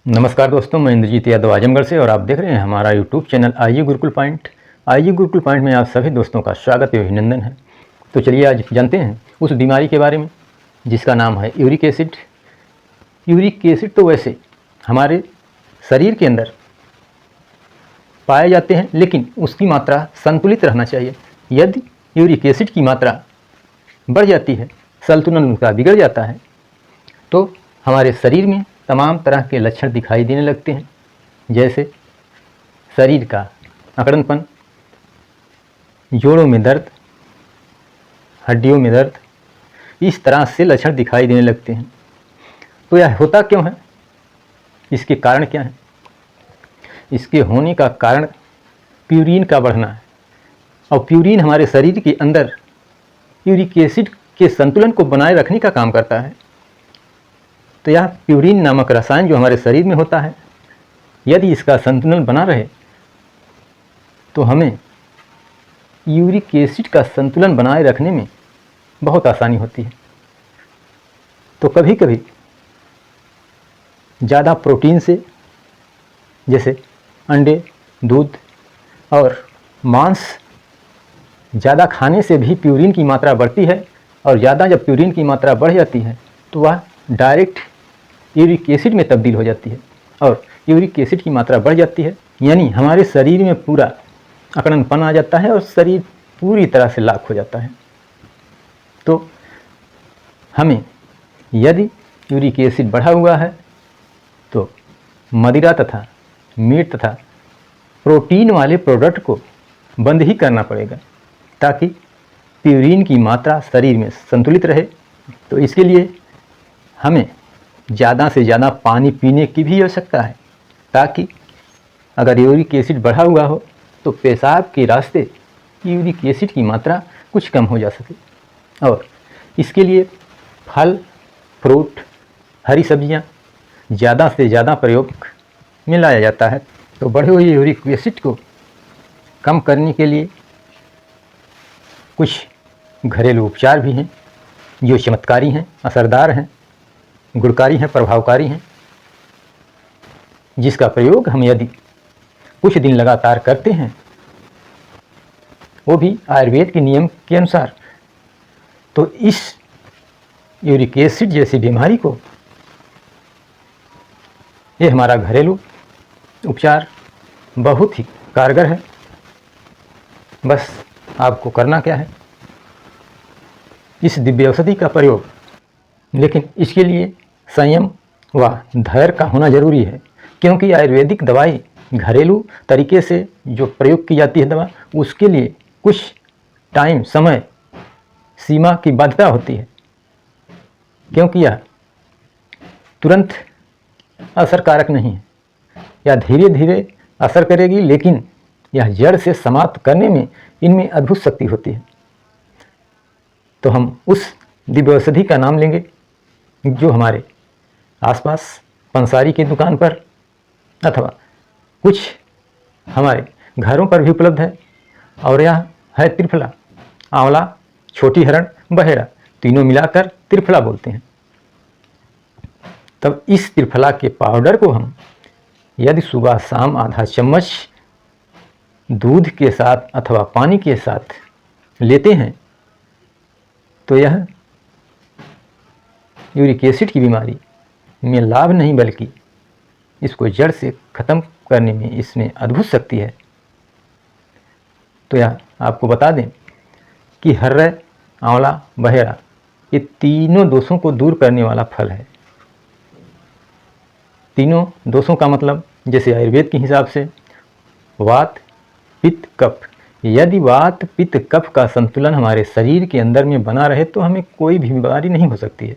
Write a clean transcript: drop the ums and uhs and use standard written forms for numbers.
नमस्कार दोस्तों, मैं इंद्रजीत यादव आजमगढ़ से और आप देख रहे हैं हमारा यूट्यूब चैनल आइए गुरुकुल पॉइंट। आइए गुरुकुल पॉइंट में आप सभी दोस्तों का स्वागत एवं अभिनंदन है। तो चलिए आज जानते हैं उस बीमारी के बारे में जिसका नाम है यूरिक एसिड। यूरिक एसिड तो वैसे हमारे शरीर के अंदर पाए जाते हैं, लेकिन उसकी मात्रा संतुलित रहना चाहिए। यदि यूरिक एसिड की मात्रा बढ़ जाती है, संतुलन उनका बिगड़ जाता है, तो हमारे शरीर में तमाम तरह के लक्षण दिखाई देने लगते हैं, जैसे शरीर का अकड़नपन, जोड़ों में दर्द, हड्डियों में दर्द, इस तरह से लक्षण दिखाई देने लगते हैं। तो यह होता क्यों है? इसके कारण क्या है? इसके होने का कारण प्यूरिन का बढ़ना है, और प्यूरिन हमारे शरीर के अंदर यूरिक एसिड के संतुलन को बनाए रखने का काम करता है। तो यह प्यूरिन नामक रसायन जो हमारे शरीर में होता है, यदि इसका संतुलन बना रहे तो हमें यूरिक एसिड का संतुलन बनाए रखने में बहुत आसानी होती है। तो कभी कभी ज़्यादा प्रोटीन से, जैसे अंडे, दूध और मांस ज़्यादा खाने से भी प्यूरिन की मात्रा बढ़ती है, और ज़्यादा जब प्यूरिन की मात्रा बढ़ जाती है तो वह डायरेक्ट यूरिक एसिड में तब्दील हो जाती है, और यूरिक एसिड की मात्रा बढ़ जाती है, यानी हमारे शरीर में पूरा अकड़नपन आ जाता है और शरीर पूरी तरह से लाख हो जाता है। तो हमें यदि यूरिक एसिड बढ़ा हुआ है तो मदिरा तथा मीट तथा प्रोटीन वाले प्रोडक्ट को बंद ही करना पड़ेगा, ताकि प्यूरिन की मात्रा शरीर में संतुलित रहे। तो इसके लिए हमें ज़्यादा से ज़्यादा पानी पीने की भी आवश्यकता है, ताकि अगर यूरिक एसिड बढ़ा हुआ हो तो पेशाब के रास्ते यूरिक एसिड की मात्रा कुछ कम हो जा सके। और इसके लिए फल, फ्रूट, हरी सब्जियां ज़्यादा से ज़्यादा प्रयोग में लाया जाता है। तो बढ़े हुए यूरिक एसिड को कम करने के लिए कुछ घरेलू उपचार भी हैं जो चमत्कारी हैं, असरदार हैं, गुणकारी हैं, प्रभावकारी हैं, जिसका प्रयोग हम यदि कुछ दिन लगातार करते हैं, वो भी आयुर्वेद के नियम के अनुसार, तो इस यूरिक एसिड जैसी बीमारी को, ये हमारा घरेलू उपचार बहुत ही कारगर है। बस आपको करना क्या है? इस दिव्य औषधि का प्रयोग, लेकिन इसके लिए संयम व धैर्य का होना जरूरी है, क्योंकि आयुर्वेदिक दवाई घरेलू तरीके से जो प्रयोग की जाती है दवा, उसके लिए कुछ टाइम, समय सीमा की बाध्यता होती है, क्योंकि यह तुरंत असरकारक नहीं है, यह धीरे धीरे असर करेगी, लेकिन यह जड़ से समाप्त करने में इनमें अद्भुत शक्ति होती है। तो हम उस दिव्य औषधि का नाम लेंगे जो हमारे आसपास पंसारी की दुकान पर अथवा कुछ हमारे घरों पर भी उपलब्ध है, और यह है त्रिफला। आंवला, छोटी हरण, बहेड़ा, तीनों मिलाकर त्रिफला बोलते हैं। तब इस त्रिफला के पाउडर को हम यदि सुबह शाम आधा चम्मच दूध के साथ अथवा पानी के साथ लेते हैं, तो यह यूरिक एसिड की बीमारी में लाभ नहीं बल्कि इसको जड़ से ख़त्म करने में इसमें अद्भुत शक्ति है। तो यह आपको बता दें कि हर्रा, आंवला, बहेड़ा, ये तीनों दोषों को दूर करने वाला फल है। तीनों दोषों का मतलब, जैसे आयुर्वेद के हिसाब से वात, पित्त, कफ। यदि वात, पित्त, कफ का संतुलन हमारे शरीर के अंदर में बना रहे तो हमें कोई भी बीमारी नहीं हो सकती है।